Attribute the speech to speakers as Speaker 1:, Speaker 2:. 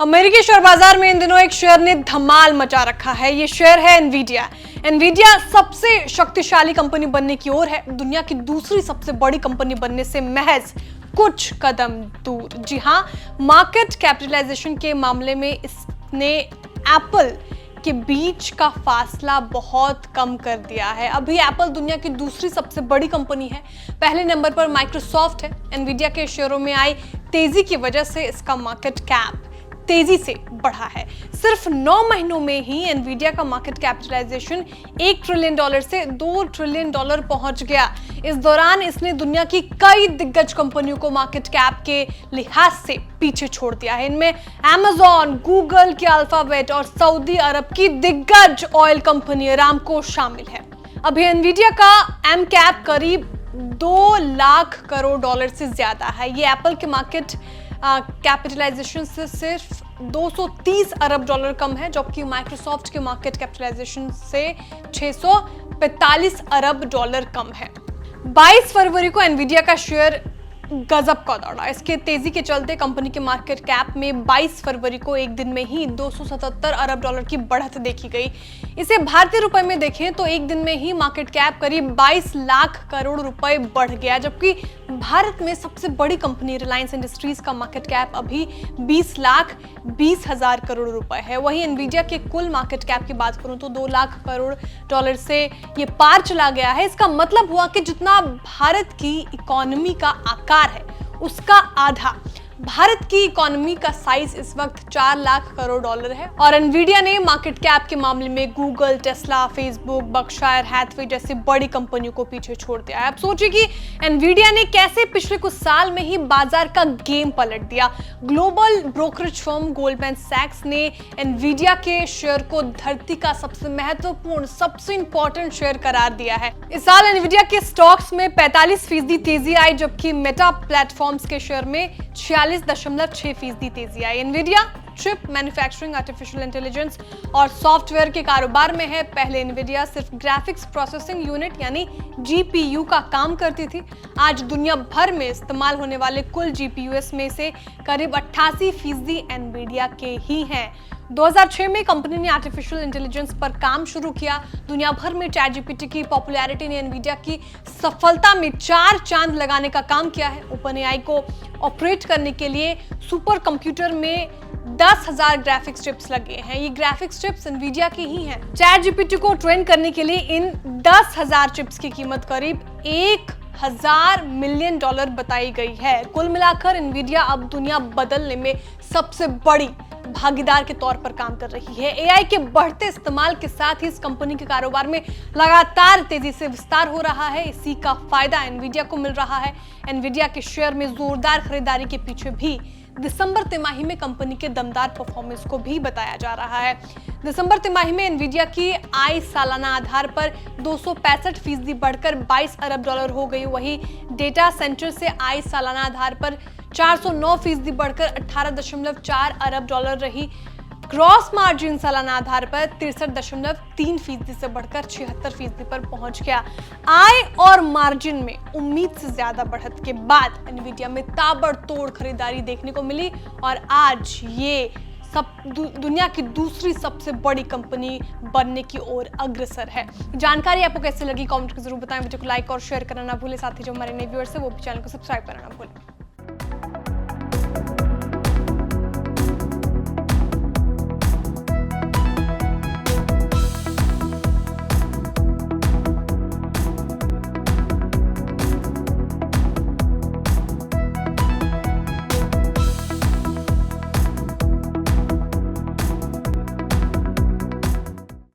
Speaker 1: अमेरिकी शेयर बाजार में इन दिनों एक शेयर ने धमाल मचा रखा है। ये शेयर है एनवीडिया। एनवीडिया सबसे शक्तिशाली कंपनी बनने की ओर है, दुनिया की दूसरी सबसे बड़ी कंपनी बनने से महज कुछ कदम दूर। जी हां, मार्केट कैपिटलाइजेशन के मामले में इसने एप्पल के बीच का फासला बहुत कम कर दिया है। अभी एप्पल दुनिया की दूसरी सबसे बड़ी कंपनी है। पहले नंबर पर माइक्रोसॉफ्ट है। एनवीडिया के शेयरों में आई तेजी की वजह से इसका मार्केट कैप तेजी से बढ़ा है। सिर्फ 9 महीनों में ही एनवीडिया का मार्केट कैपिटलाइजेशन $1 ट्रिलियन से $2 ट्रिलियन पहुंच गया। इस दौरान इसने दुनिया की कई दिग्गज कंपनियों को मार्केट कैप के लिहाज से पीछे छोड़ दिया है। इनमें अमेज़न, गूगल की अल्फाबेट और सऊदी अरब की दिग्गज ऑयल कंपनी अरामको शामिल है। अभी एनवीडिया का एम कैप करीब $2 लाख करोड़ से ज्यादा है। ये एप्पल के मार्केट कैपिटलाइजेशन से सिर्फ $230 अरब कम है, जबकि माइक्रोसॉफ्ट के मार्केट कैपिटलाइजेशन से $645 अरब कम है। 22 फरवरी को एनवीडिया का शेयर गजब का दौड़ा। इसके तेजी के चलते कंपनी के मार्केट कैप में 22 फरवरी को एक दिन में ही $277 अरब की बढ़त देखी गई। इसे भारतीय रुपए में देखें तो एक दिन में ही मार्केट कैप करीब 22 लाख करोड़ रुपए बढ़ गया, जबकि भारत में सबसे बड़ी कंपनी रिलायंस इंडस्ट्रीज का मार्केट कैप अभी 20 लाख 20 हजार करोड़ रुपए है। वहीं एनवीडिया के कुल मार्केट कैप की बात करूं तो $2 लाख करोड़ से ये पार चला गया है। इसका मतलब हुआ कि जितना भारत की इकोनॉमी का आकार है उसका आधा। भारत की इकोनॉमी का साइज इस वक्त $4 लाख करोड़ है और एनवीडिया ने मार्केट कैप के मामले में Google, Tesla, Facebook, Berkshire Hathaway जैसी बड़ी कंपनियों को पीछे छोड़ दिया है। अब सोचिए कि एनवीडिया ने कैसे पिछले कुछ साल में ही बाजार का गेम पलट दिया। ग्लोबल ब्रोकरेज फर्म गोल्डमैन सैक्स ने एनवीडिया के शेयर को धरती का सबसे महत्वपूर्ण, सबसे इंपॉर्टेंट शेयर करार दिया है। इस साल एनवीडिया के स्टॉक्स में 45% तेजी आई, जबकि मेटा प्लेटफॉर्म्स के शेयर में 46.6% तेजी आई। Nvidia chip manufacturing, artificial intelligence और सॉफ्टवेयर के कारोबार में है। पहले एनवीडिया सिर्फ ग्राफिक्स प्रोसेसिंग यूनिट यानी जीपीयू का काम करती थी। आज दुनिया भर में इस्तेमाल होने वाले कुल जीपीयूएस में से करीब 88% एनवीडिया के ही हैं। 2006 में कंपनी ने आर्टिफिशियल इंटेलिजेंस पर काम शुरू किया। दुनिया भर में चैट जीपीटी की पॉपुलैरिटी ने एनवीडिया की सफलता में 4 चांद लगाने का काम किया है। ओपन एआई को ऑपरेट करने के लिए सुपर कंप्यूटर में 10,000 ग्राफिक्स चिप्स लगे हैं। ये ग्राफिक्स चिप्स एनवीडिया की ही हैं। चैट जीपीटी को ट्रेन करने के लिए इन 10,000 चिप्स की कीमत करीब $1,000 मिलियन बताई गई है। कुल मिलाकर एनवीडिया अब दुनिया बदलने में सबसे बड़ी भागीदार के तौर पर काम कर रही है। एआई के बढ़ते इस्तेमाल के साथ ही इस कंपनी के कारोबार में लगातार तेजी से विस्तार हो रहा है। इसी का फायदा एनवीडिया को मिल रहा है। एनवीडिया के शेयर में जोरदार खरीदारी के पीछे भी दिसंबर तिमाही में कंपनी के दमदार परफॉर्मेंस को भी बताया जा रहा है। दिसंबर तिमाही में एनवीडिया की आय सालाना आधार पर 265% बढ़कर $22 अरब हो गई। वहीं डेटा सेंटर से आय सालाना आधार पर 409% बढ़कर $18.4 अरब रही। ग्रॉस मार्जिन सालाना आधार पर 63.3% से बढ़कर 76% पर पहुंच गया। आय और मार्जिन में उम्मीद से ज्यादा बढ़त के बाद एनवीडिया में ताबड़तोड़ खरीदारी देखने को मिली और आज ये दुनिया की दूसरी सबसे बड़ी कंपनी बनने की ओर अग्रसर है। जानकारी आपको कैसे लगी कमेंट में जरूर बताएं। वीडियो को लाइक और शेयर करना ना भूलें। साथ ही जो हमारे नए व्यूअर्स हैं वो भी चैनल को सब्सक्राइब करना ना भूलें।